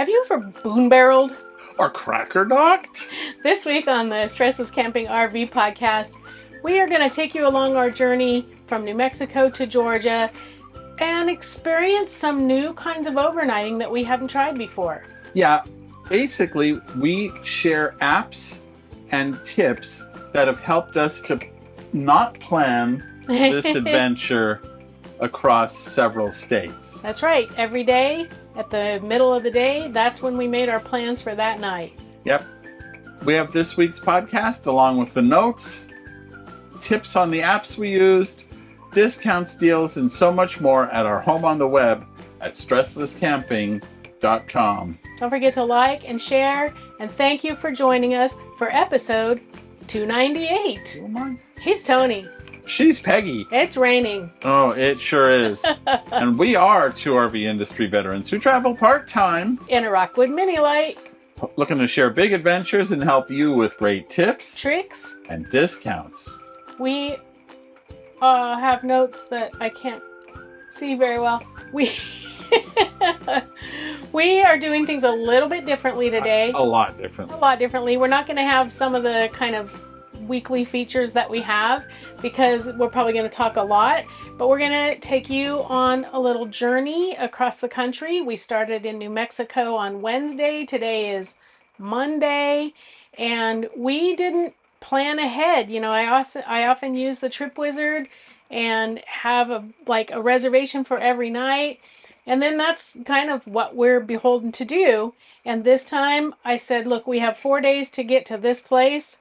Have you ever boon-barreled? Or cracker docked? This week on the StressLess Camping RV Podcast, we are going to take you along our journey from New Mexico to Georgia and experience some new kinds of overnighting that we haven't tried before. Yeah, basically, we share apps and tips that have helped us to not plan this adventure across several states. That's right. Every day, at the middle of the day, that's when we made our plans for that night. Yep. We have this week's podcast along with the notes, tips on the apps we used, discounts, deals, and so much more at our home on the web at StressLessCamping.com. Don't forget to like and share, and thank you for joining us for episode 298. Oh my. He's Tony. She's Peggy. It's raining. Oh, it sure is. And we are two RV industry veterans who travel part-time In a Rockwood Mini Light. looking to share big adventures and help you with great tips Tricks. and discounts. We have notes that I can't see very well. We are doing things a little bit differently today. A lot different. A lot differently. We're not going to have some of the kind of weekly features that we have because we're probably going to talk a lot, but we're going to take you on a little journey across the country. We started in New Mexico on Wednesday. Today is Monday, and we didn't plan ahead. You know, I often use the Trip Wizard and have a reservation for every night, and then that's kind of what we're beholden to do. And this time I said, look, we have 4 days to get to this place.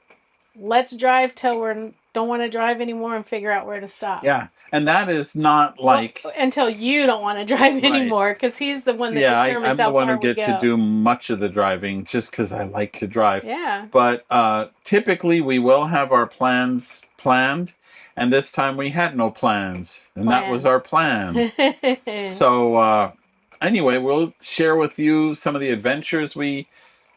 Let's drive till we don't want to drive anymore and figure out where to stop. Yeah, and that is not like... Well, until you don't want to drive anymore, because he's the one that determines how far we go. I'm the one who get to do much of the driving just because I like to drive. Yeah. But typically we will have our plans planned, and this time we had no plans, and that was our plan. So anyway, we'll share with you some of the adventures we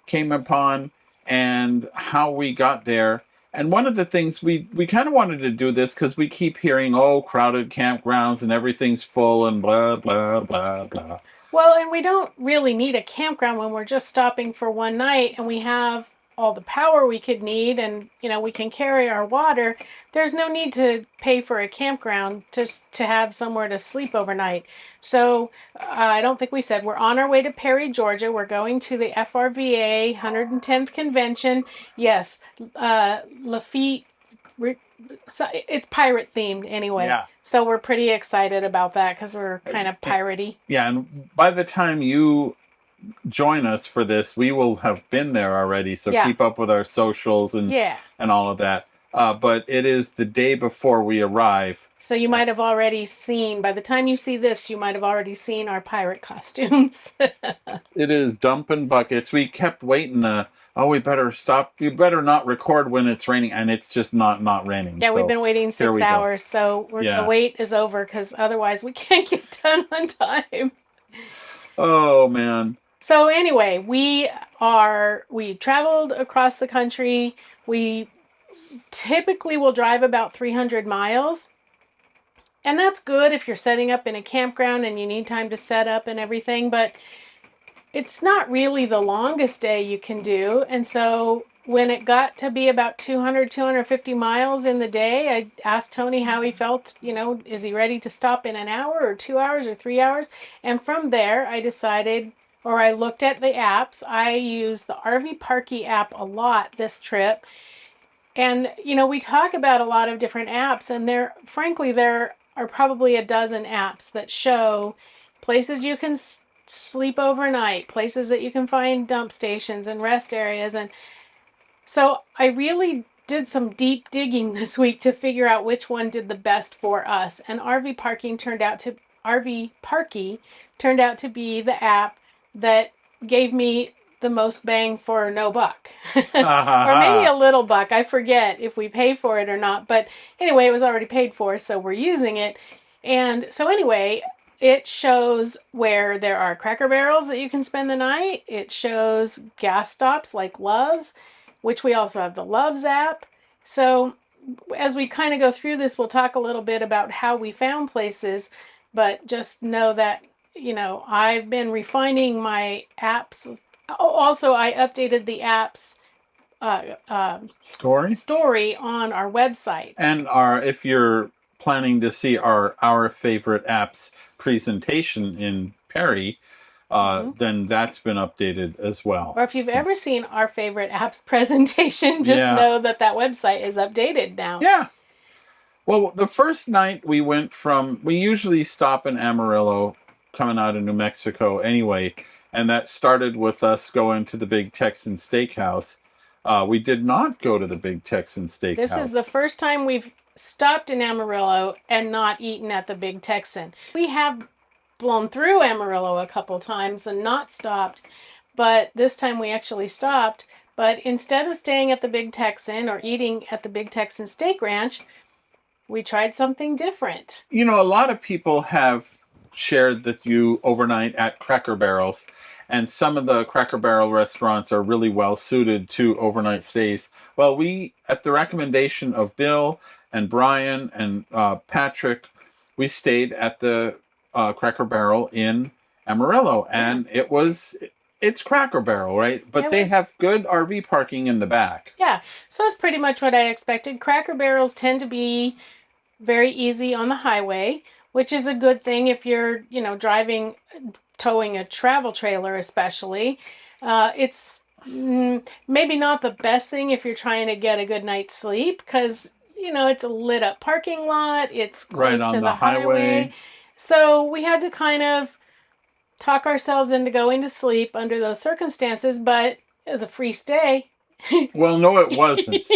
came upon and how we got there. And one of the things we kind of wanted to do this because we keep hearing, oh, crowded campgrounds and everything's full and blah, blah, blah, blah. Well, and we don't really need a campground when we're just stopping for one night and we have all the power we could need and, you know, we can carry our water. There's no need to pay for a campground just to have somewhere to sleep overnight. So I don't think we said we're on our way to Perry, Georgia. We're going to the FRVA 110th convention. Yes, Lafitte. It's pirate themed anyway. Yeah. So we're pretty excited about that because we're kind of piratey. Yeah, and by the time you join us for this, we will have been there already. So keep up with our socials and all of that. But it is the day before we arrive. So you might have already seen, by the time you see this, you might have already seen our pirate costumes. It is dumping buckets. We kept waiting. We better stop. You better not record when it's raining. And it's just not raining. Yeah, so we've been waiting 6 hours. So the wait is over because otherwise we can't get done on time. Oh, man. So anyway, we traveled across the country. We typically will drive about 300 miles. And that's good if you're setting up in a campground and you need time to set up and everything. But it's not really the longest day you can do. And so when it got to be about 250 miles in the day, I asked Tony how he felt, you know, is he ready to stop in an hour or 2 hours or 3 hours? And from there, I decided... or I looked at the apps. I use the RV Parky app a lot this trip. And, you know, we talk about a lot of different apps, and there are probably a dozen apps that show places you can sleep overnight, places that you can find dump stations and rest areas. And so I really did some deep digging this week to figure out which one did the best for us. And RV Parky turned out to be the app that gave me the most bang for no buck. Or maybe a little buck. I forget if we pay for it or not. But anyway, it was already paid for, so we're using it. And so anyway, it shows where there are Cracker Barrels that you can spend the night. It shows gas stops like Love's, which we also have the Love's app. So as we kind of go through this, we'll talk a little bit about how we found places, but just know that I've been refining my apps. Also, I updated the apps story on our website. And if you're planning to see our favorite apps presentation in Perry, then that's been updated as well. Or if you've ever seen our favorite apps presentation, just know that website is updated now. Yeah. Well, the first night we usually stop in Amarillo coming out of New Mexico anyway, and that started with us going to the Big Texan Steakhouse. We did not go to the Big Texan Steakhouse. This is the first time we've stopped in Amarillo and not eaten at the Big Texan. We have blown through Amarillo a couple times and not stopped, but this time we actually stopped. But instead of staying at the Big Texan or eating at the Big Texan Steak Ranch, we tried something different. A lot of people have shared that you overnight at Cracker Barrels, and some of the Cracker Barrel restaurants are really well suited to overnight stays. Well, we, at the recommendation of Bill and Brian and Patrick, we stayed at the Cracker Barrel in Amarillo, and it's Cracker Barrel, right? But they have good RV parking in the back. Yeah, so it's pretty much what I expected. Cracker Barrels tend to be very easy on the highway, which is a good thing if you're, towing a travel trailer especially. It's maybe not the best thing if you're trying to get a good night's sleep because, it's a lit up parking lot. It's close to the highway. So we had to kind of talk ourselves into going to sleep under those circumstances, but it was a free stay. Well, no, it wasn't.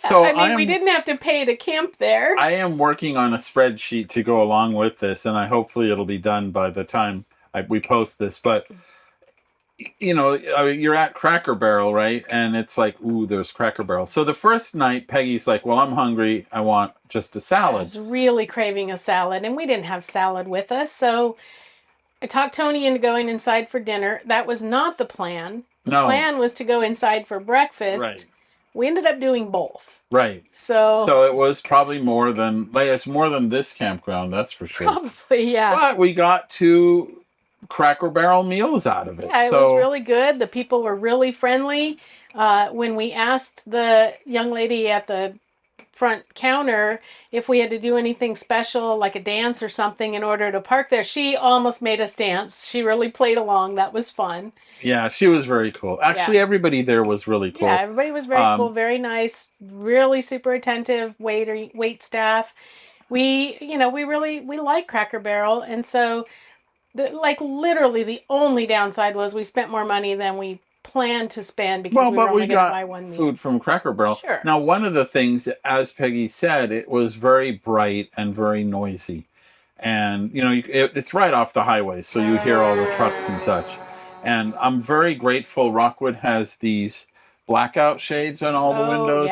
So we didn't have to pay to camp there. I am working on a spreadsheet to go along with this, and hopefully it'll be done by the time we post this. But you're at Cracker Barrel, right? And it's like, ooh, there's Cracker Barrel. So the first night, Peggy's like, well, I'm hungry. I want just a salad. I was really craving a salad, and we didn't have salad with us. So I talked Tony into going inside for dinner. That was not the plan. The plan was to go inside for breakfast. Right. We ended up doing both. Right. So it was probably more than this campground, that's for sure. Probably, yeah. But we got 2 Cracker Barrel meals out of it. Yeah, it was really good. The people were really friendly. When we asked the young lady at the front counter if we had to do anything special, like a dance or something, in order to park there, she almost made us dance. She really played along. That was fun. Yeah, she was very cool. Actually, everybody there was really cool. Yeah, everybody was very cool, very nice, really super attentive wait staff. We like Cracker Barrel, and so literally the only downside was we spent more money than we planned to spend because we were only going to buy one meal. Food from Cracker Barrel. Sure. Now, one of the things, as Peggy said, it was very bright and very noisy. And, it's right off the highway, so you hear all the trucks and such. And I'm very grateful Rockwood has these blackout shades on all the windows.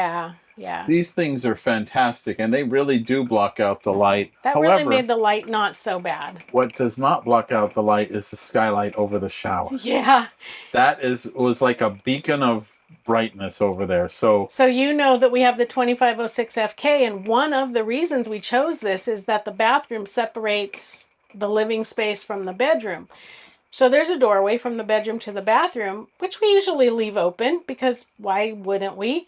Yeah. These things are fantastic, and they really do block out the light. However, really made the light not so bad. What does not block out the light is the skylight over the shower. Yeah. That was like a beacon of brightness over there. So that we have the 2506 FK, and one of the reasons we chose this is that the bathroom separates the living space from the bedroom. So there's a doorway from the bedroom to the bathroom, which we usually leave open because why wouldn't we?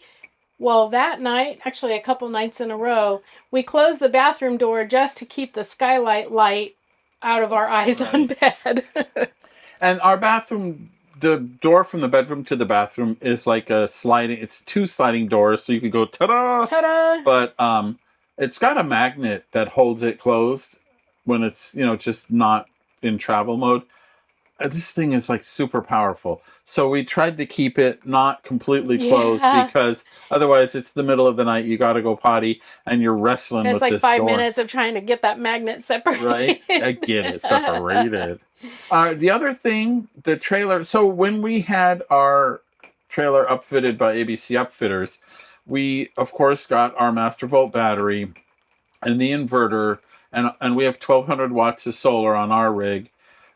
Well, that night, actually a couple nights in a row, we closed the bathroom door just to keep the skylight light out of our eyes on bed. And our bathroom, the door from the bedroom to the bathroom is like it's 2 sliding doors, so you can go ta-da! Ta-da! But it's got a magnet that holds it closed when it's, just not in travel mode. This thing is like super powerful. So we tried to keep it not completely closed because otherwise it's the middle of the night. You got to go potty and you're wrestling with this door. It's like 5 minutes of trying to get that magnet separated. Right? I get it. Separated. The other thing, the trailer. So when we had our trailer upfitted by ABC Upfitters, we, of course, got our Master Volt battery and the inverter. And we have 1,200 watts of solar on our rig.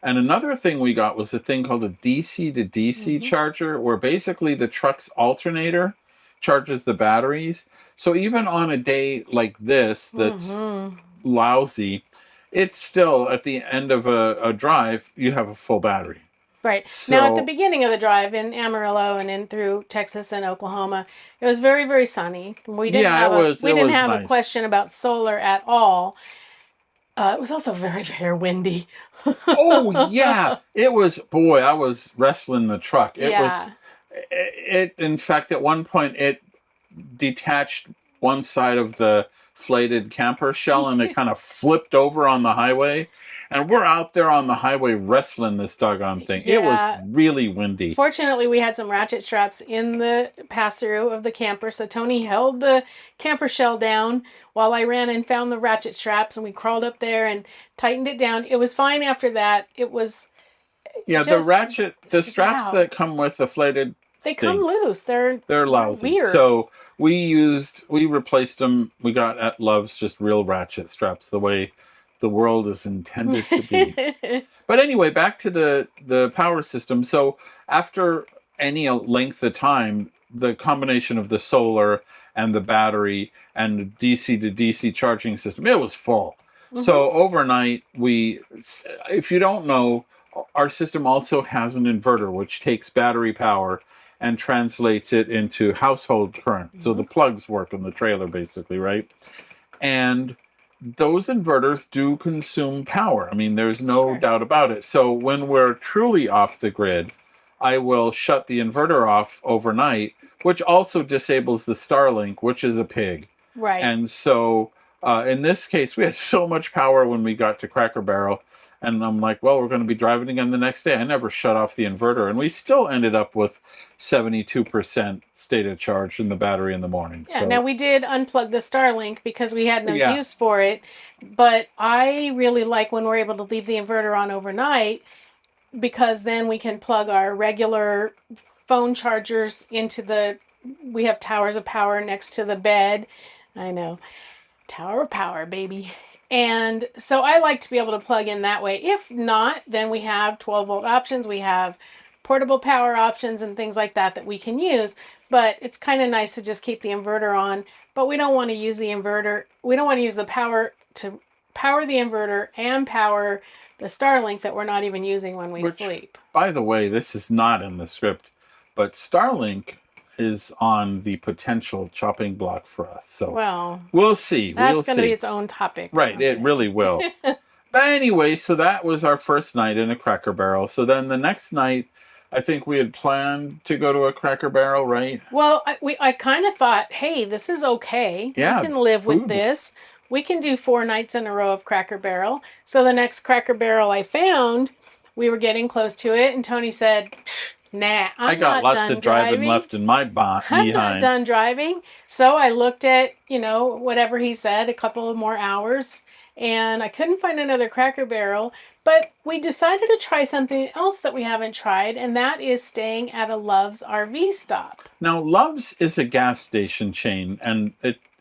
And another thing we got was a thing called a DC to DC charger, where basically the truck's alternator charges the batteries. So even on a day like this, that's lousy, it's still at the end of a drive, you have a full battery. Right. So, now, at the beginning of the drive in Amarillo and in through Texas and Oklahoma, it was very, very sunny. We didn't have a nice. question about solar at all. It was also very, very windy. Oh yeah, it was. Boy, I was wrestling the truck. It was. It in fact, at one point, it detached one side of the flated camper shell and it kind of flipped over on the highway. And we're out there on the highway wrestling this doggone thing. Yeah. It was really windy. Fortunately, we had some ratchet straps in the pass-through of the camper, so Tony held the camper shell down while I ran and found the ratchet straps, and we crawled up there and tightened it down. It was fine after that. It was the straps that come with the flated they come loose. They're lousy. Weird. So we replaced them. We got at Love's just real ratchet straps, the way the world is intended to be. But anyway, back to the power system. So after any length of time, the combination of the solar and the battery and the DC to DC charging system, it was full. Mm-hmm. So overnight, if you don't know, our system also has an inverter, which takes battery power and translates it into household current. Mm-hmm. So the plugs work in the trailer, basically, right? And those inverters do consume power. I mean, there's no doubt about it. So when we're truly off the grid, I will shut the inverter off overnight, which also disables the Starlink, which is a pig. Right. And so in this case, we had so much power when we got to Cracker Barrel. And I'm like, well, we're going to be driving again the next day. I never shut off the inverter. And we still ended up with 72% stated charge in the battery in the morning. Yeah, now we did unplug the Starlink because we had no use for it. But I really like when we're able to leave the inverter on overnight, because then we can plug our regular phone chargers into we have towers of power next to the bed. I know. Tower of power, baby. And so I like to be able to plug in that way. If not, then we have 12-volt options. We have portable power options and things like that we can use. But it's kind of nice to just keep the inverter on. But we don't want to use the inverter. We don't want to use the power to power the inverter and power the Starlink that we're not even using when we sleep. By the way, this is not in the script, but Starlink is on the potential chopping block for us. So we'll see. That's going to be its own topic. Right, it really will. But anyway, so that was our first night in a Cracker Barrel. So then the next night, I think we had planned to go to a Cracker Barrel, right? Well, I kind of thought, hey, this is okay. Yeah, we can live with this. We can do 4 nights in a row of Cracker Barrel. So the next Cracker Barrel I found, we were getting close to it, and Tony said, nah, I got lots of driving left in my behind. I'm not done driving. So I looked at, whatever he said, a couple of more hours, and I couldn't find another Cracker Barrel. But we decided to try something else that we haven't tried, and that is staying at a Love's RV stop. Now, Love's is a gas station chain, and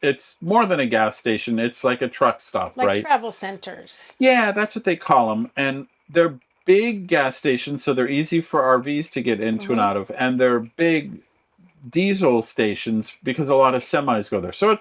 it's more than a gas station. It's like a truck stop, right? Like travel centers. Yeah, that's what they call them. And they're big gas stations, so they're easy for RVs to get into and out of. And they're big diesel stations because a lot of semis go there. So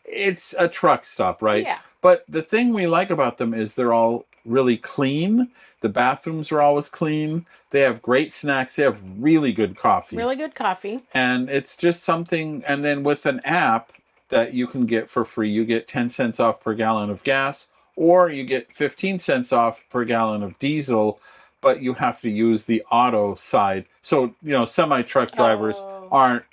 it's a truck stop, right? Yeah. But the thing we like about them is they're all really clean. The bathrooms are always clean. They have great snacks. They have really good coffee. Really good coffee. And it's just something. And then with an app that you can get for free, you get 10 cents off per gallon of gas, or you get 15 cents off per gallon of diesel, but you have to use the auto side. So, semi-truck drivers aren't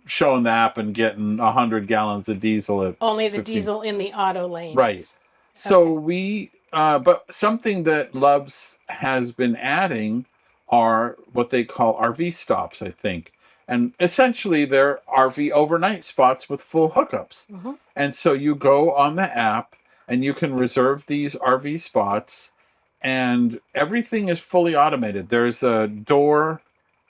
showing the app and getting 100 gallons of diesel at only the 15. Diesel in the auto lanes. Right. So but something that Love's has been adding are what they call RV stops, I think. And essentially they're RV overnight spots with full hookups. Mm-hmm. And so you go on the app and you can reserve these RV spots, and everything is fully automated. There's a door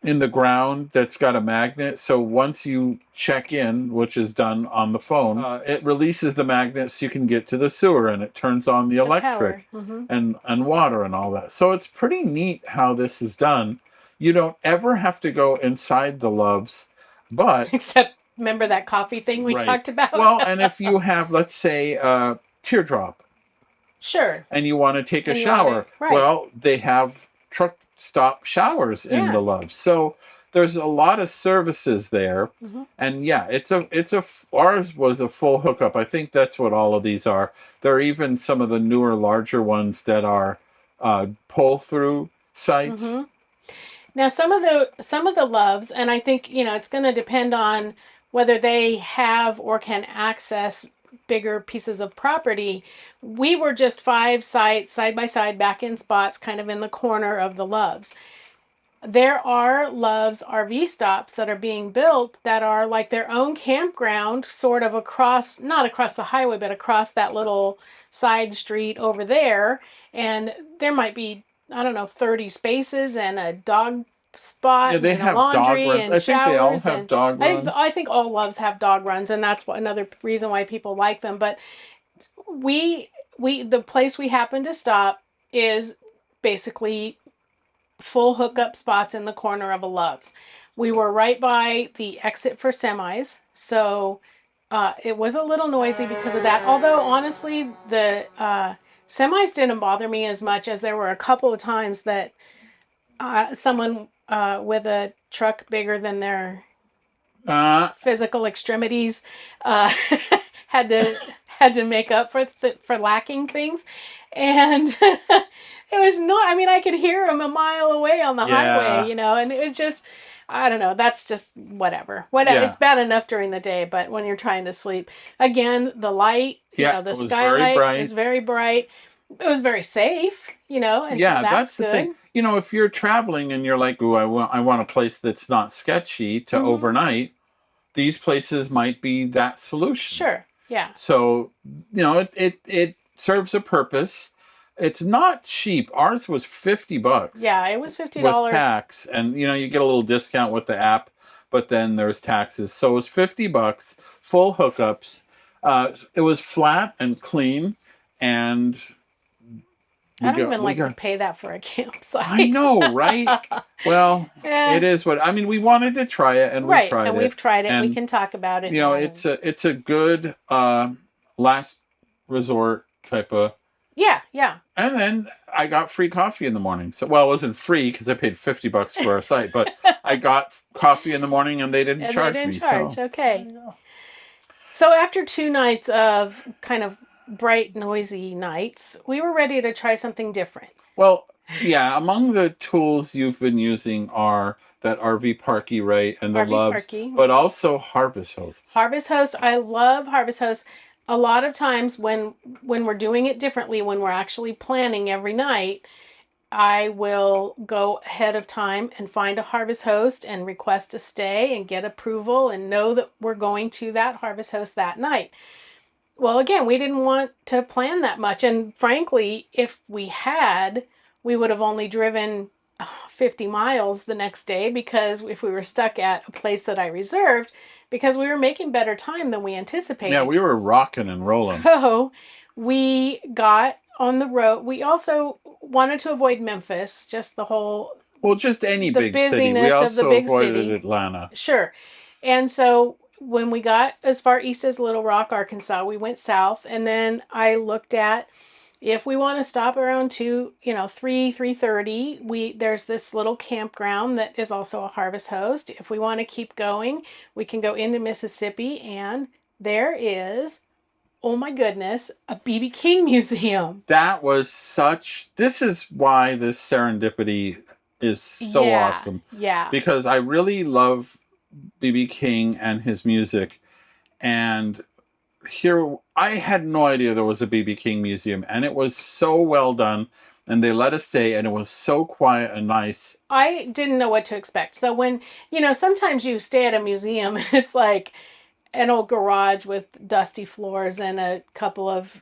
in the ground that's got a magnet. So once you check in, which is done on the phone, it releases the magnet so you can get to the sewer, and it turns on the electric and water and all that. So it's pretty neat how this is done. You don't ever have to go inside the Love's, but... Except, remember that coffee thing we talked about? Well, and if you have, let's say, a teardrop, Sure. And you want to take a shower. Right. Well, they have truck stop showers in the Loves. So there's a lot of services there. And yeah, ours was a full hookup. I think that's what all of these are. There are even some of the newer, larger ones that are pull-through sites. Now, some of the Loves, and I think, it's going to depend on whether they have or can access bigger pieces of property. We were just 5 sites side by side back in spots, kind of in the corner of the Loves. There are Loves RV stops that are being built that are like their own campground, sort of across, not across the highway, but across that little side street over there. And there might be, I don't know, 30 spaces and a dog spot, they and have a laundry dog runs. and I think showers. they all have dog runs. I think all Loves have dog runs, and that's another reason why people like them. But the place we happen to stop is basically full hookup spots in the corner of a Loves. We were right by the exit for semis, so it was a little noisy because of that. Although, honestly, the semis didn't bother me as much, as there were a couple of times that someone with a truck bigger than their physical extremities had to make up for lacking things. And it was not, I could hear him a mile away on the highway, and it was just, I don't know, that's just whatever. It's bad enough during the day, but when you're trying to sleep, again, the light, the skylight is very bright. It was very safe, and so that's the good. thing. If you're traveling and you're like, "Ooh, I want a place that's not sketchy to overnight," these places might be that solution. Sure. Yeah. So, it serves a purpose. It's not cheap. Ours was $50. Yeah, it was $50 with tax, and you get a little discount with the app, but then there's taxes. So it was $50, full hookups. It was flat and clean, and I don't even like to pay that for a campsite. I know, right? Well, it is what we wanted to try it, and we tried it. We've tried it. And we can talk about it. It's a good last resort type of. Yeah. And then I got free coffee in the morning. So, well, it wasn't free because I paid $50 for our site, but I got coffee in the morning and they didn't charge me. So. Okay. So after 2 nights of kind of bright, noisy nights, we were ready to try something different. Well, yeah, among the tools you've been using are that RV Parky, right? And the Loves, but also Harvest Hosts. Harvest Host, I love Harvest Host. A lot of times when we're doing it differently, when we're actually planning every night, I will go ahead of time and find a Harvest Host and request a stay and get approval and know that we're going to that Harvest Host that night. Well, again, we didn't want to plan that much. And frankly, if we had, we would have only driven 50 miles the next day, because if we were stuck at a place that I reserved, because we were making better time than we anticipated. Yeah, we were rocking and rolling. So we got on the road. We also wanted to avoid Memphis, just the whole... Well, just any big city. We also avoided Atlanta. Sure. And so when we got as far east as Little Rock, Arkansas, we went south. And then I looked at, if we want to stop around 3:30, there's this little campground that is also a Harvest Host. If we want to keep going, we can go into Mississippi, and there is, oh my goodness, a B.B. King museum. This is why this Serendipity is so awesome. Yeah. Because I really love B.B. King and his music, and here I had no idea there was a B.B. King museum, and it was so well done, and they let us stay, and it was so quiet and nice. I didn't know what to expect. So when, sometimes you stay at a museum, it's like an old garage with dusty floors and a couple of,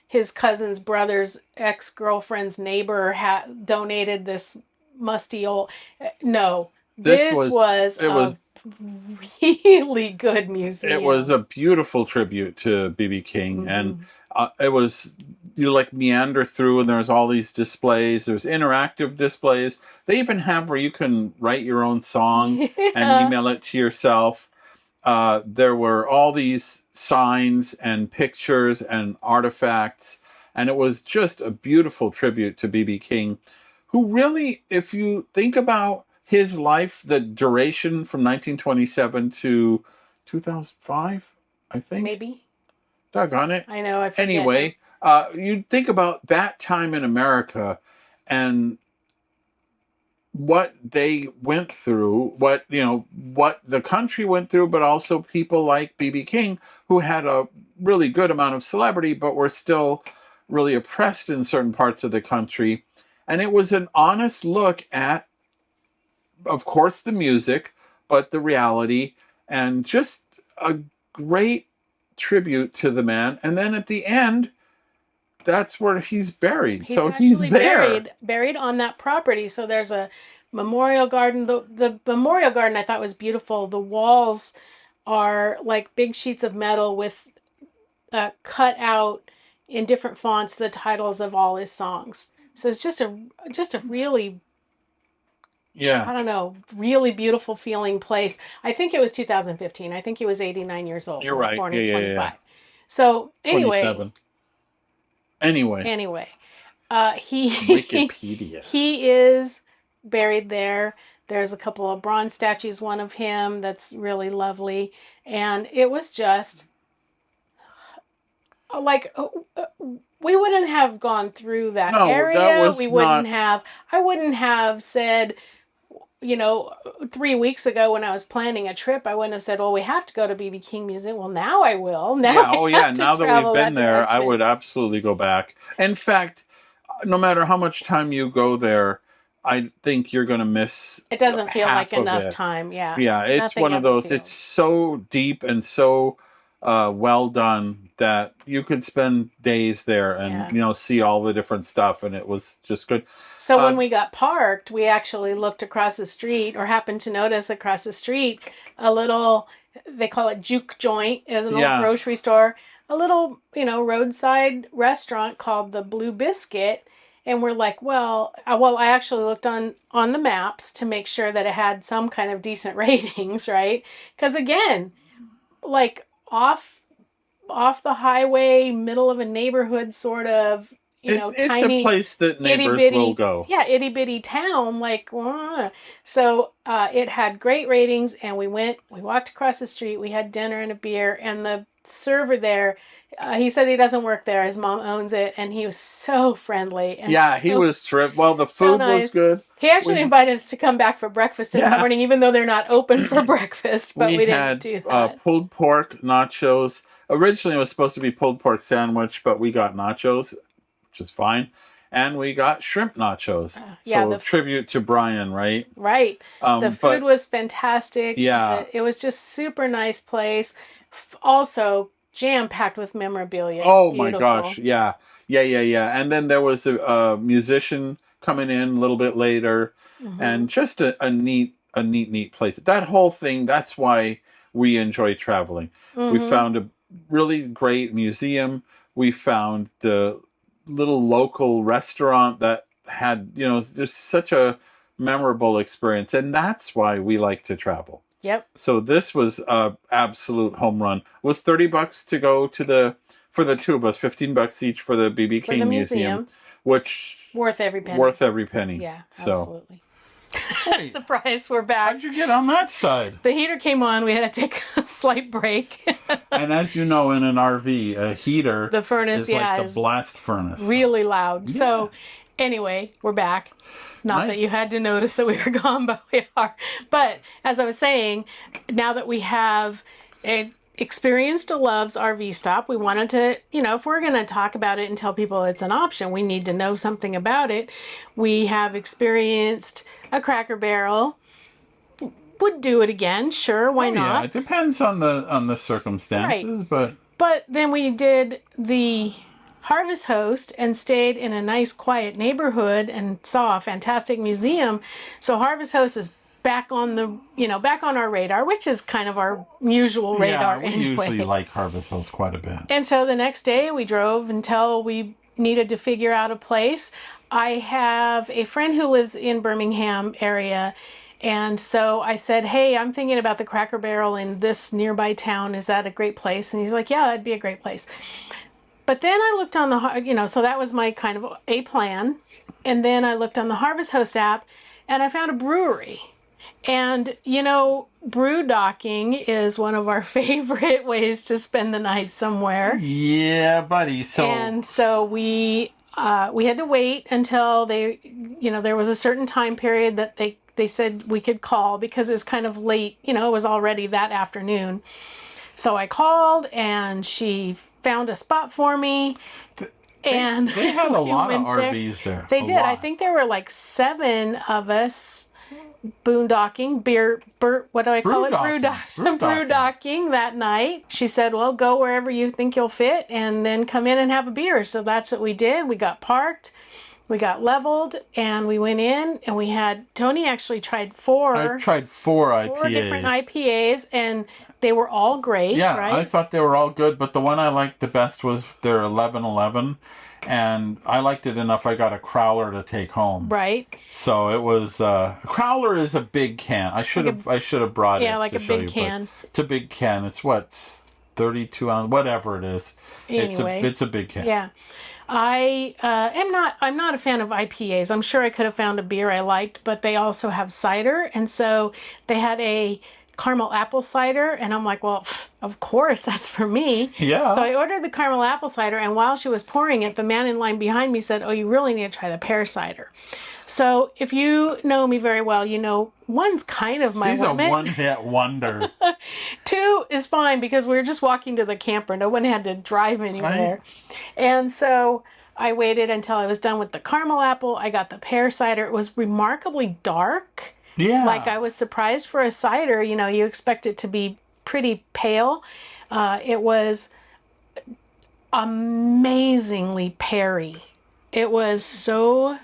his cousin's brother's ex-girlfriend's neighbor donated this musty old... No, this was really good museum. It was a beautiful tribute to B.B. King, and it was, meander through, and there's all these displays. There's interactive displays. They even have where you can write your own song and email it to yourself. There were all these signs and pictures and artifacts, And it was just a beautiful tribute to B.B. King, who really, if you think about his life, the duration from 1927 to 2005, I think. Maybe. Doggone it. I know, I forget. Anyway, you think about that time in America and what they went through, what the country went through, but also people like B.B. King, who had a really good amount of celebrity, but were still really oppressed in certain parts of the country. And it was an honest look at, of course, the music, but the reality, and just a great tribute to the man. And then at the end, that's where he's buried. He's there. Buried on that property. So there's a memorial garden. The memorial garden I thought was beautiful. The walls are like big sheets of metal with cut out in different fonts the titles of all his songs. So it's just a really, I don't know, really beautiful feeling place. I think it was 2015. I think he was 89 years old. You're right. He was born in 25. Yeah. So anyway. 27. Anyway. Wikipedia. He is buried there. There's a couple of bronze statues, one of him that's really lovely. And it was just like, we wouldn't have gone through that area. I wouldn't have said, 3 weeks ago when I was planning a trip, I wouldn't have said, well, we have to go to B.B. King Museum. Well, now I will. Now that we've been there, I would absolutely go back. In fact, no matter how much time you go there, I think you're going to miss. It doesn't feel like enough time. Yeah. Yeah, it's one of those. It's so deep and so well done that you could spend days there and see all the different stuff, and it was just good. So when we got parked, we actually looked across the street, or happened to notice across the street a little, they call it juke joint, as an old grocery store, a little roadside restaurant called the Blue Biscuit. And we're like, well, I actually looked on the maps to make sure that it had some kind of decent ratings, right? Because again, like off the highway, middle of a neighborhood, sort of, it's tiny, a place that neighbors will go. Yeah, itty bitty town, like. So it had great ratings, and we walked across the street, we had dinner and a beer, and the server there, he said he doesn't work there, his mom owns it, and he was so friendly. And he was terrific. Well, the food was good. He actually invited us to come back for breakfast in the morning, even though they're not open for breakfast, but we didn't do that. Pulled pork nachos. Originally it was supposed to be pulled pork sandwich, but we got nachos, which is fine. And we got shrimp nachos. Tribute to Brian, right? Right. The food was fantastic. Yeah. It was just super nice place. Also jam-packed with memorabilia. Oh, beautiful. My gosh. Yeah. And then there was a musician coming in a little bit later. Mm-hmm. And just a neat place. That whole thing, that's why we enjoy traveling. Mm-hmm. We found a really great museum. We found the little local restaurant that had, there's such a memorable experience. And that's why we like to travel. Yep. So this was an absolute home run. It was $30 to go for the two of us, $15 each for the B.B. King Museum, which worth every penny. Yeah, absolutely. Hey, surprise, we're back. How'd you get on that side? The heater came on. We had to take a slight break. And as you know, in an RV, a heater, the furnace, is like the blast furnace. Really loud. Yeah. So anyway, we're back. Not that you had to notice that we were gone, but we are. But as I was saying, now that we have experienced a Love's RV stop, we wanted to, if we're going to talk about it and tell people it's an option, we need to know something about it. We have experienced a Cracker Barrel. Would do it again, sure, why not? Yeah, it depends on the circumstances, right. But then we did the Harvest Host and stayed in a nice quiet neighborhood and saw a fantastic museum. So Harvest Host is back on our radar, which is kind of our usual radar anyway. We usually like Harvest Host quite a bit. And so the next day we drove until we needed to figure out a place. I have a friend who lives in Birmingham area, and so I said, hey, I'm thinking about the Cracker Barrel in this nearby town. Is that a great place? And he's like, yeah, that'd be a great place. But then I looked on the, so that was my kind of a plan. And then I looked on the Harvest Host app and I found a brewery. And, brew docking is one of our favorite ways to spend the night somewhere. Yeah, buddy. So we had to wait until there was a certain time period that they said we could call because it's kind of late, it was already that afternoon. So I called and she found a spot for me. They had a lot of RVs there. They did. I think there were like 7 of us boondocking, what do I call it? Brewdocking that night. She said, well, go wherever you think you'll fit and then come in and have a beer. So that's what we did. We got parked, we got leveled, and we went in and Tony actually tried 4. I tried 4 IPAs. 4 different IPAs, and they were all great, yeah, right? I thought they were all good, but the one I liked the best was their 1111. And I liked it enough I got a crowler to take home. Right. So it was a crowler is a big can. I should have brought it. Yeah, like a big can. It's a big can. It's 32 ounce, whatever it is. Anyway, it's a big can. Yeah. I'm not a fan of IPAs. I'm sure I could have found a beer I liked, but they also have cider, and so they had a caramel apple cider, and I'm like, well, of course, that's for me. Yeah. So I ordered the caramel apple cider, and while she was pouring it, the man in line behind me said, oh, you really need to try the pear cider. So if you know me very well, one's kind of my limit. She's a one-hit wonder. 2 is fine because we were just walking to the camper. No one had to drive anywhere. Right. And so I waited until I was done with the caramel apple. I got the pear cider. It was remarkably dark. Yeah. Like I was surprised for a cider. You expect it to be pretty pale. It was amazingly peary. It was so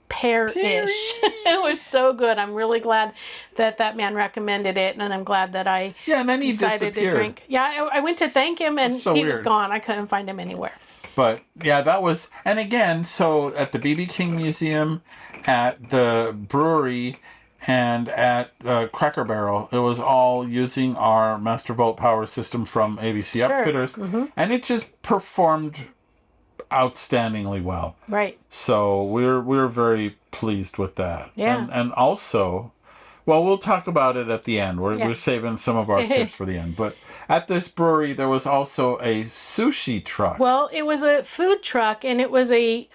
pear-ish. It was so good. I'm really glad that man recommended it, and I'm glad that I and then he decided disappeared. to drink. Yeah, I went to thank him, and so he weird. was gone. I couldn't find him anywhere. But yeah, that was, and again, so at the BB King Museum, at the brewery, and at Cracker Barrel, it was all using our Master Volt power system from ABC Upfitters, and it just performed outstandingly well. Right. So we're very pleased with that. Yeah. And also, well, we'll talk about it at the end. We're saving some of our tips for the end. But at this brewery, there was also a sushi truck. Well, it was a food truck, and it was a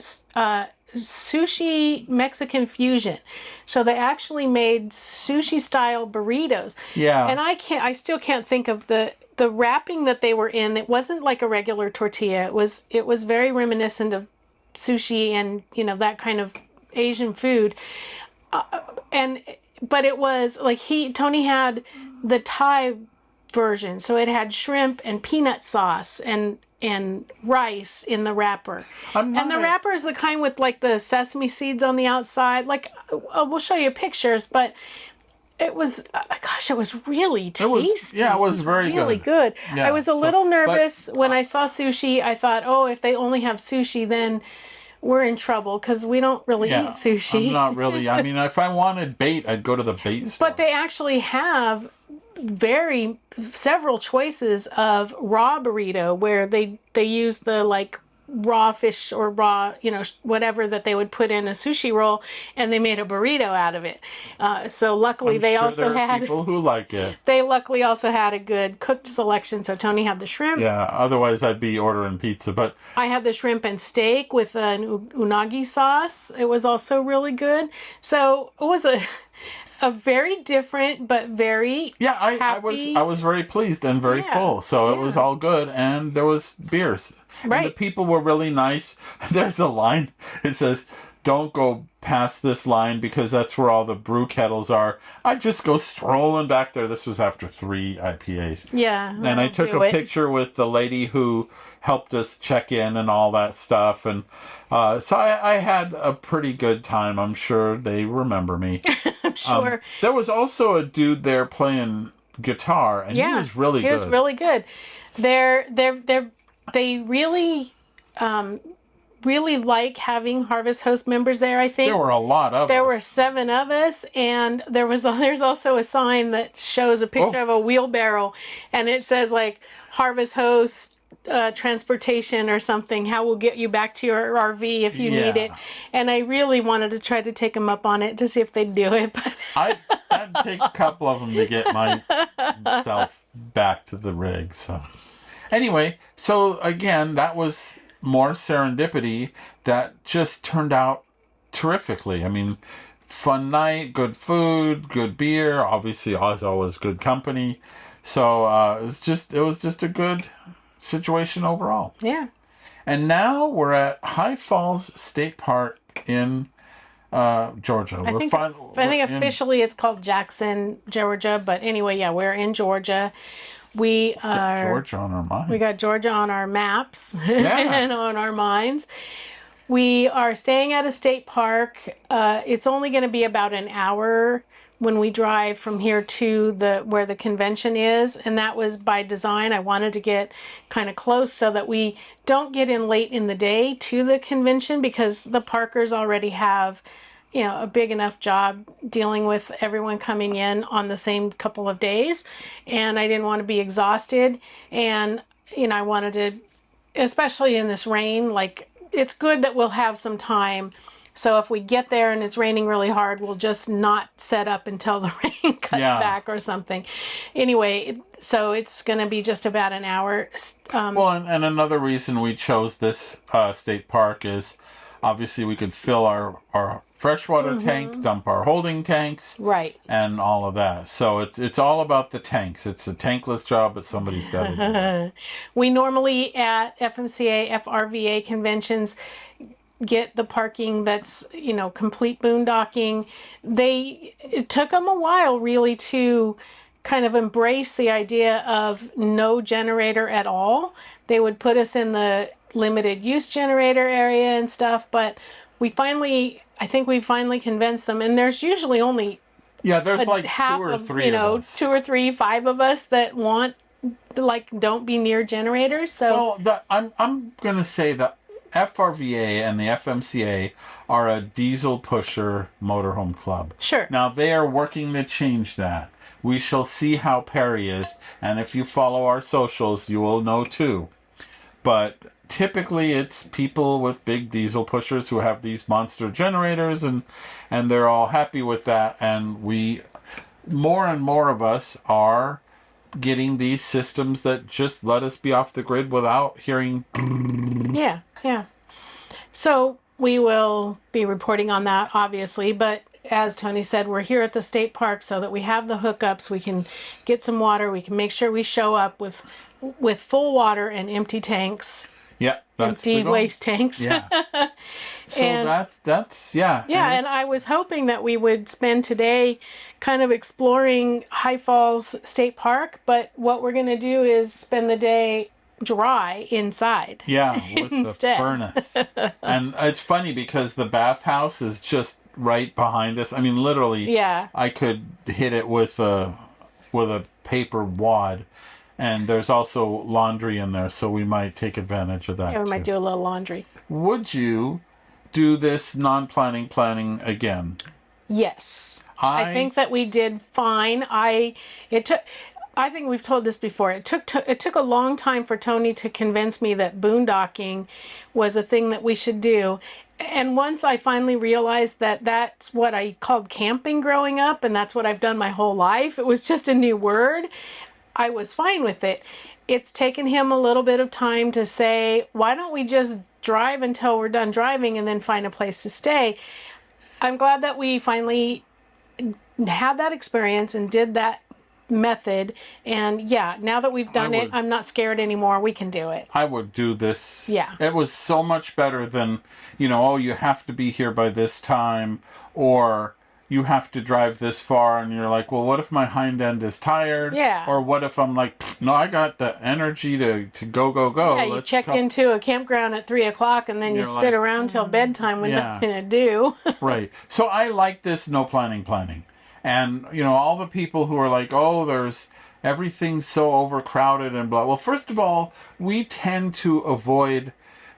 sushi Mexican fusion. So they actually made sushi style burritos. Yeah. And I still can't think of the wrapping that they were in. It wasn't like a regular tortilla. It was very reminiscent of sushi and that kind of Asian food. But it was like Tony had the Thai version, so it had shrimp and peanut sauce and rice in the wrapper. And the wrapper is the kind with like the sesame seeds on the outside. Like we'll show you pictures, but it was it was really tasty. It was very really good. Yeah, I was a little nervous when I saw sushi. I thought, oh, if they only have sushi, then we're in trouble because we don't really eat sushi. I'm not really. I mean, if I wanted bait, I'd go to the bait store. But they actually have several choices of raw burrito where they use the like raw fish or raw, whatever that they would put in a sushi roll, and they made a burrito out of it. So luckily I'm they sure also there are had people who like it. They luckily also had a good cooked selection. So Tony had the shrimp. Yeah, otherwise I'd be ordering pizza. But I had the shrimp and steak with an unagi sauce. It was also really good. So it was a very different but very happy. I was very pleased and very full. So it was all good, and there was beers. Right. And the people were really nice. There's a line. It says, "Don't go past this line because that's where all the brew kettles are." I just go strolling back there. This was after 3 IPAs. Yeah. And I took a picture with the lady who helped us check in and all that stuff. And so I had a pretty good time. I'm sure they remember me. I'm sure. There was also a dude there playing guitar, and he was really good. He was really good. They really really like having Harvest Host members there, I think. There were a lot of us. There were 7 of us, and there's also a sign that shows a picture of a wheelbarrow, and it says like Harvest Host transportation or something, how we'll get you back to your RV if you need it. And I really wanted to try to take them up on it to see if they'd do it. But I'd take a couple of them to get myself back to the rig. So anyway, so again, that was more serendipity that just turned out terrifically. I mean, fun night, good food, good beer, obviously as always good company. So it was just a good situation overall. Yeah. And now we're at High Falls State Park in Georgia. I think officially it's called Jackson, Georgia, but anyway, yeah, we're in Georgia. We are Georgia on our minds. We got Georgia on our maps Yeah. and on our minds. We are staying at a state park. It's only going to be about an hour when we drive from here to where the convention is, and that was by design. I wanted to get kind of close so that we don't get in late in the day to the convention, because the parkers already have, you know, a big enough job dealing with everyone coming in on the same couple of days, and I didn't want to be exhausted. And you know, I wanted to, especially in this rain, like, it's good that we'll have some time. So if we get there and it's raining really hard, we'll just not set up until the rain cuts back or something. Anyway, so it's going to be just about an hour. Well, and another reason we chose this state park is obviously we could fill our freshwater tank, dump our holding tanks, right, and all of that. So it's all about the tanks. It's a tankless job, but somebody's got to do it. We normally at FMCA, FRVA conventions get the parking that's, you know, complete boondocking. It took them a while really to kind of embrace the idea of no generator at all. They would put us in the limited use generator area and stuff, but I think we finally convinced them, and there's usually only there's like two or three, you know, 2 or 3, 5 of us that want, like, don't be near generators. So I'm gonna say that FRVA and the FMCA are a diesel pusher motorhome club. Sure. Now they are working to change that. We shall see how Perry is, and if you follow our socials, you will know too. But typically it's people with big diesel pushers who have these monster generators, and they're all happy with that. And more and more of us are getting these systems that just let us be off the grid without hearing. Yeah. So we will be reporting on that, obviously, but as Tony said, we're here at the state park so that we have the hookups. We can get some water. We can make sure we show up with full water and empty tanks. Yeah, that's empty waste tanks. Yeah. So that's Yeah, and I was hoping that we would spend today kind of exploring High Falls State Park, but what we're going to do is spend the day dry inside. Yeah, with instead. The furnace. And it's funny because the bathhouse is just right behind us. I mean, literally, I could hit it with a paper wad. And there's also laundry in there, so we might take advantage of that. Yeah, we might do a little laundry. Would you do this planning again? Yes. I think that we did fine. I think we've told this before. It took a long time for Tony to convince me that boondocking was a thing that we should do. And once I finally realized that that's what I called camping growing up, and that's what I've done my whole life, it was just a new word, I was fine with it. It's taken him a little bit of time to say, why don't we just drive until we're done driving and then find a place to stay? I'm glad that we finally had that experience and did that method. And yeah, now that we've done it, I'm not scared anymore. We can do it. I would do this. Yeah. It was so much better than, you know, oh, you have to be here by this time, or you have to drive this far, and you're like, well, what if my hind end is tired? Yeah. Or what if I'm like, no, I got the energy to go. Yeah, you check into a campground at 3 o'clock, and then you sit around till bedtime with nothing to do. Right. So I like this no planning. And, you know, all the people who are like, oh, everything's so overcrowded and blah. Well, first of all, we tend to avoid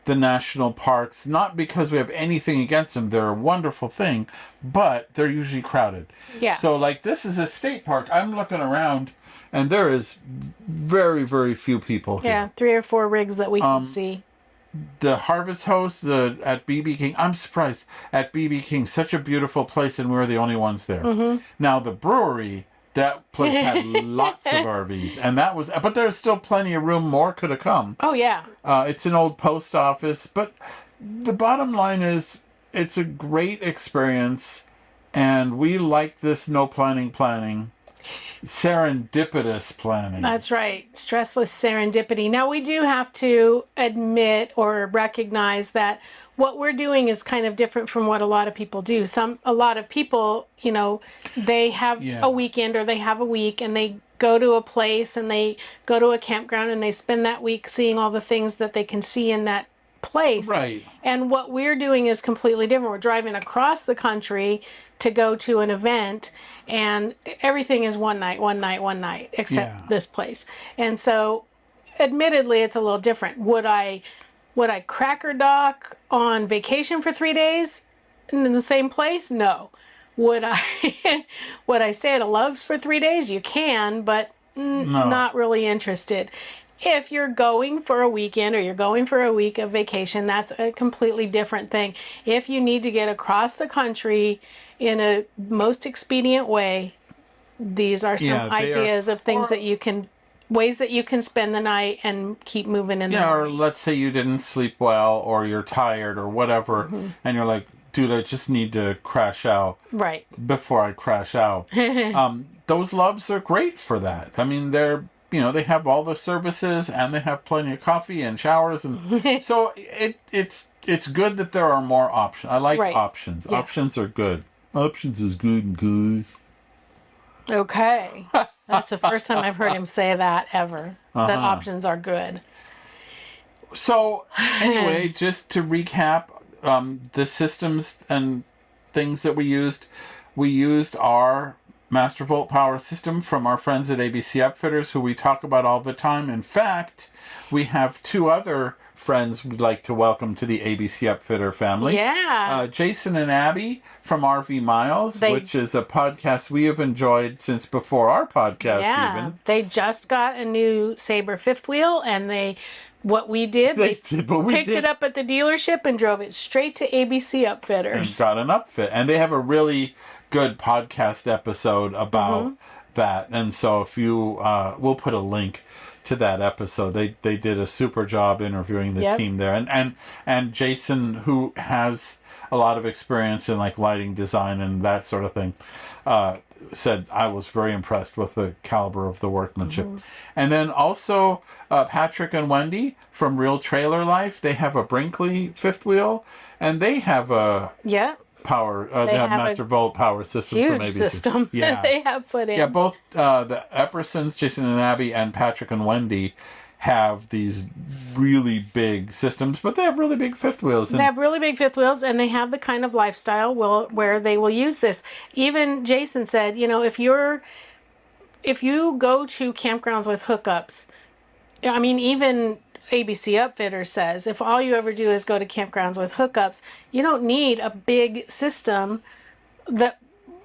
the national parks, not because we have anything against them. They're a wonderful thing, but they're usually crowded. Yeah. So, like, this is a state park. I'm looking around, and there is very, very few people here. Yeah, 3 or 4 rigs that we can see. The Harvest Host at BB King, I'm surprised. At BB King, such a beautiful place, and we were the only ones there. Now, the brewery, that place had lots of RVs, and that was, but there's still plenty of room. More could have come. Oh, yeah. It's an old post office, but the bottom line is it's a great experience, and we like this no planning. Serendipitous planning. That's right. Stressless serendipity. Now, we do have to admit or recognize that what we're doing is kind of different from what a lot of people do. A lot of people, you know, they have a weekend or they have a week and they go to a place and they go to a campground and they spend that week seeing all the things that they can see in that place. Right. And what we're doing is completely different. We're driving across the country to go to an event, and everything is one night, except this place. And so, admittedly, it's a little different. Would I cracker dock on vacation for 3 days in the same place? No. Would I stay at a Love's for 3 days? You can, but not really interested. If you're going for a weekend or you're going for a week of vacation, that's a completely different thing. If you need to get across the country in a most expedient way, these are some ideas of things that you can, ways that you can spend the night and keep moving in the morning. Or let's say you didn't sleep well or you're tired or whatever, and you're like, dude, I just need to crash out. Right. Before I crash out. Those Loves are great for that. I mean, they're, you know, they have all the services and they have plenty of coffee and showers, and so it's good that there are more options. I like options. Yeah. Options are good. Options is good and good. Okay. That's the first time I've heard him say that ever. That options are good. So anyway, just to recap, the systems and things that we used our Master Volt power system from our friends at ABC Upfitters, who we talk about all the time. In fact, we have 2 other friends we'd like to welcome to the ABC Upfitter family. Yeah. Jason and Abby from RV Miles, which is a podcast we have enjoyed since before our podcast even. They just got a new Sabre fifth wheel, and they picked it up at the dealership and drove it straight to ABC Upfitters. And got an upfit. And they have a really good podcast episode about that. And so if you, we'll put a link to that episode. They did a super job interviewing the team there. And Jason, who has a lot of experience in like lighting design and that sort of thing, said I was very impressed with the caliber of the workmanship. And then also Patrick and Wendy from Real Trailer Life, they have a Brinkley fifth wheel, and they have a power. They have Master Volt power system huge from ABC. System that they have put in. Yeah, both the Eppersons, Jason and Abby, and Patrick and Wendy have these really big systems, but they have really big fifth wheels. They have really big fifth wheels, and they have the kind of lifestyle where they will use this. Even Jason said, you know, if you go to campgrounds with hookups, I mean, even ABC Upfitter says, if all you ever do is go to campgrounds with hookups, you don't need a big system that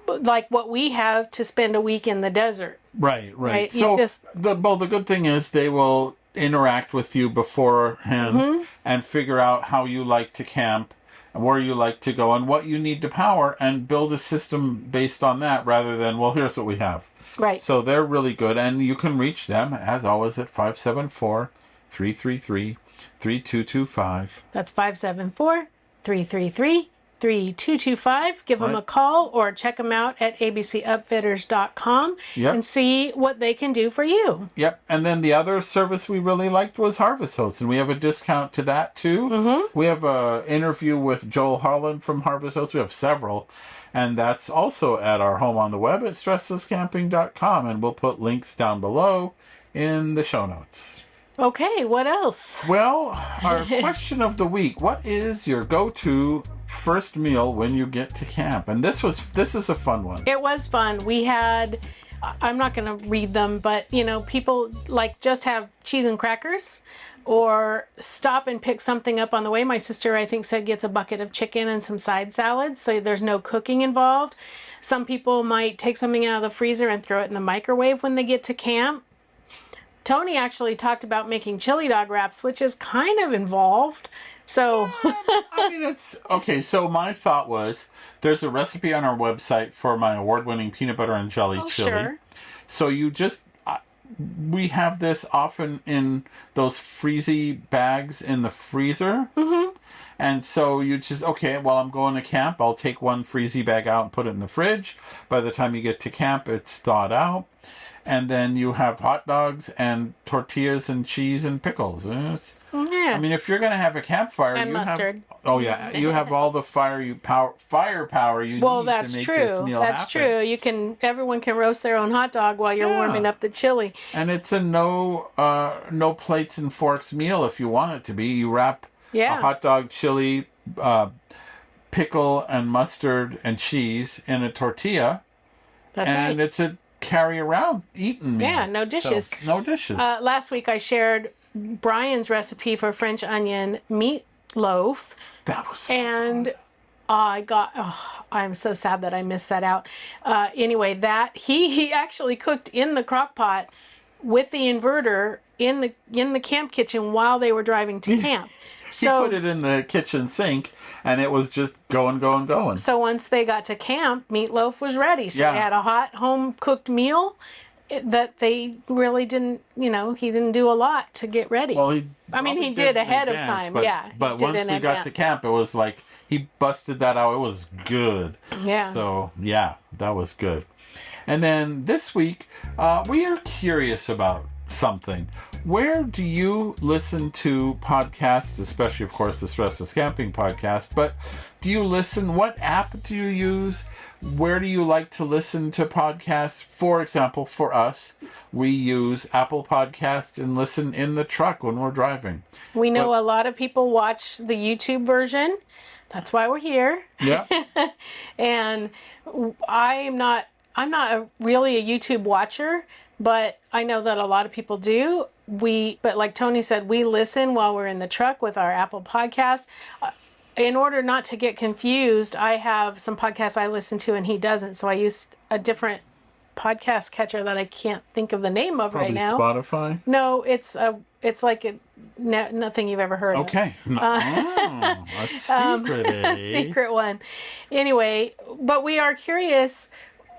like what we have to spend a week in the desert. Right. So the good thing is they will interact with you beforehand and figure out how you like to camp, where you like to go, and what you need to power, and build a system based on that rather than, well, here's what we have. Right. So they're really good, and you can reach them, as always, at 574-333-3225. That's 574-333-3225. Give them a call or check them out at abcupfitters.com and see what they can do for you. Yep. And then the other service we really liked was Harvest Host, and we have a discount to that too. We have an interview with Joel Harlan from Harvest Host. We have several, and that's also at our home on the web at StressLessCamping.com, and we'll put links down below in the show notes. Okay, what else? Well, our question of the week: what is your go-to first meal when you get to camp? And this is a fun one. It was fun. We had I'm not going to read them, but people like just have cheese and crackers or stop and pick something up on the way. My sister, I think, said gets a bucket of chicken and some side salads, so there's no cooking involved. Some people might take something out of the freezer and throw it in the microwave when they get to camp. Tony actually talked about making chili dog wraps, which is kind of involved. So, I mean, it's okay. So my thought was, there's a recipe on our website for my award-winning peanut butter and jelly chili. Sure. So you just, we have this often in those freezy bags in the freezer. Mm-hmm. And so you just, okay, well, I'm going to camp. I'll take one freezy bag out and put it in the fridge. By the time you get to camp, it's thawed out. And then you have hot dogs and tortillas and cheese and pickles. Yeah. I mean, if you're going to have a campfire, and mustard. You have all the firepower you need to make this meal happen. That's true. Everyone can roast their own hot dog while you're warming up the chili. And it's a no plates and forks meal if you want it to be. You wrap a hot dog, chili, pickle and mustard and cheese in a tortilla. That's right. It's a carry around eating meal. Yeah, no dishes. So, no dishes. Last week I shared Brian's recipe for French onion meatloaf. That was so good. I'm so sad that I missed that out. Anyway, that he actually cooked in the crock pot with the inverter in the camp kitchen while they were driving to camp. So he put it in the kitchen sink, and it was just going. So once they got to camp, meatloaf was ready. So they had a hot home-cooked meal that they really didn't, he didn't do a lot to get ready. Well, he did ahead of time, But once we got to camp, it was like he busted that out. It was good. Yeah. So, that was good. And then this week, we are curious about something. Where do you listen to podcasts, especially, of course, the StressLess Camping Podcast, but do you listen? What app do you use? Where do you like to listen to podcasts? For example, for us, we use Apple Podcasts and listen in the truck when we're driving. We know a lot of people watch the YouTube version. That's why we're here. Yeah. And I'm not really a YouTube watcher, but I know that a lot of people do. But like Tony said, we listen while we're in the truck with our Apple Podcast. In order not to get confused, I have some podcasts I listen to and he doesn't. So I use a different podcast catcher that I can't think of the name of right now. Spotify? No, it's like nothing you've ever heard of. Okay. A secret, secret one. Anyway, but we are curious.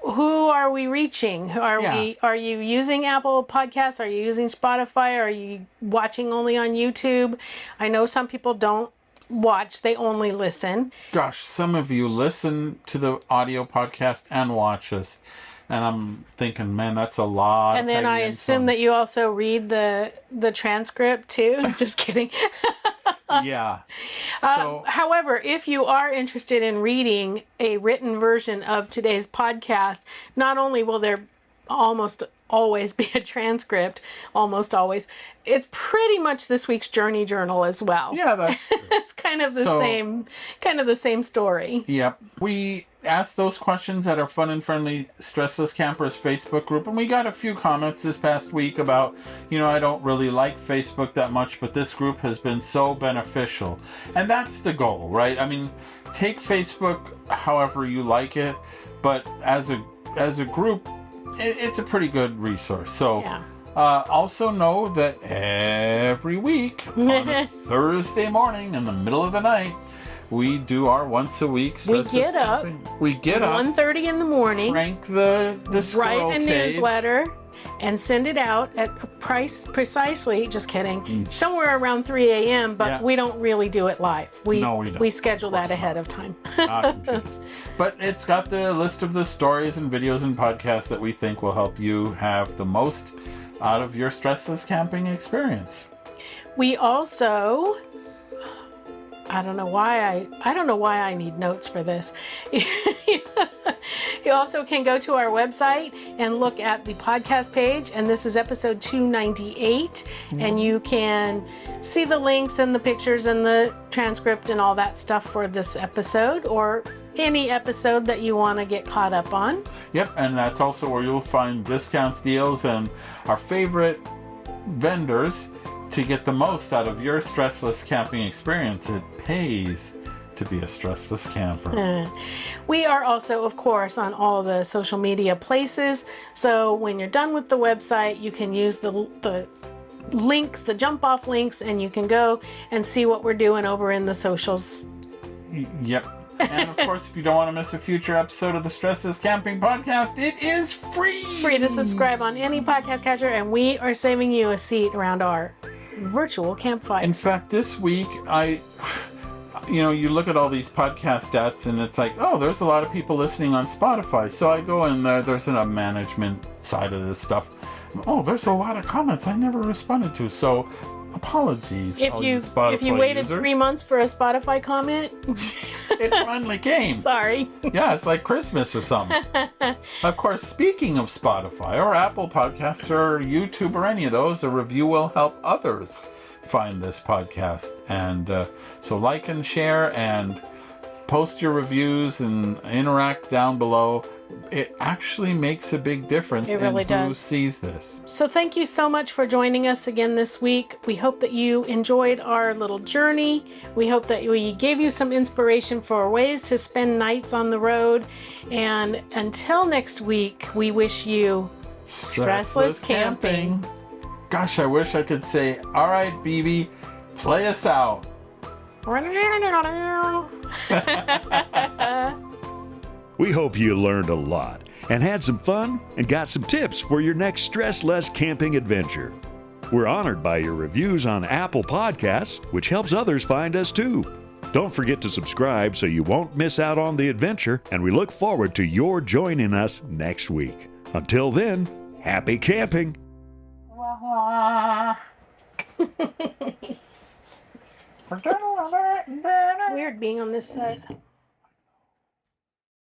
Who are we reaching? Are you using Apple Podcasts? Are you using Spotify? Are you watching only on YouTube? I know some people don't watch, they only listen. Gosh, some of you listen to the audio podcast and watch us. And I'm thinking, man, that's a lot. And then I assume that you also read the transcript too. Just kidding. Yeah. However, if you are interested in reading a written version of today's podcast, not only will there almost always be a transcript, almost always, it's pretty much this week's journey journal as well. Yeah, that's true. It's kind of the same story. Yep. We asked those questions at our Fun and Friendly Stressless Campers Facebook group, and we got a few comments this past week about, I don't really like Facebook that much, but this group has been so beneficial. And that's the goal, right? I mean, take Facebook however you like it, but as a group, it's a pretty good resource. So also know that every week on a Thursday morning in the middle of the night, we do our once a week. We get up 1:30 in the morning. Crank the squirrel write a cave. Newsletter and send it out at a price precisely. Just kidding. Somewhere around 3 a.m. But we don't really do it live. We don't. We schedule that ahead of time. But it's got the list of the stories and videos and podcasts that we think will help you have the most out of your stressless camping experience. We also, I don't know why I need notes for this. You also can go to our website and look at the podcast page, and this is episode 298, and you can see the links and the pictures and the transcript and all that stuff for this episode, or any episode that you want to get caught up on. Yep, and that's also where you'll find discounts, deals, and our favorite vendors to get the most out of your stressless camping experience. It pays to be a stressless camper. We are also, of course, on all the social media places. So when you're done with the website, you can use the links, the jump off links, and you can go and see what we're doing over in the socials. Yep. And of course, if you don't want to miss a future episode of the StressLess Camping Podcast, it is free. Free to subscribe on any podcast catcher, and we are saving you a seat around our virtual campfire. In fact, this week, you look at all these podcast stats and it's like, oh, there's a lot of people listening on Spotify. So I go in there, there's a management side of this stuff. Oh, there's a lot of comments I never responded to. So apologies. If you waited users. 3 months for a Spotify comment, it finally came. Sorry. Yeah, it's like Christmas or something. Of course, speaking of Spotify or Apple Podcasts or YouTube or any of those, a review will help others find this podcast. And so like and share and post your reviews and interact down below. It actually makes a big difference in who sees this. So thank you so much for joining us again this week. We hope that you enjoyed our little journey. We hope that we gave you some inspiration for ways to spend nights on the road. And until next week, we wish you stressless camping. Gosh, I wish I could say, all right, BB, play us out. We hope you learned a lot and had some fun and got some tips for your next stressless camping adventure. We're honored by your reviews on Apple Podcasts, which helps others find us too. Don't forget to subscribe so you won't miss out on the adventure, and we look forward to your joining us next week. Until then, happy camping! It's weird being on this side.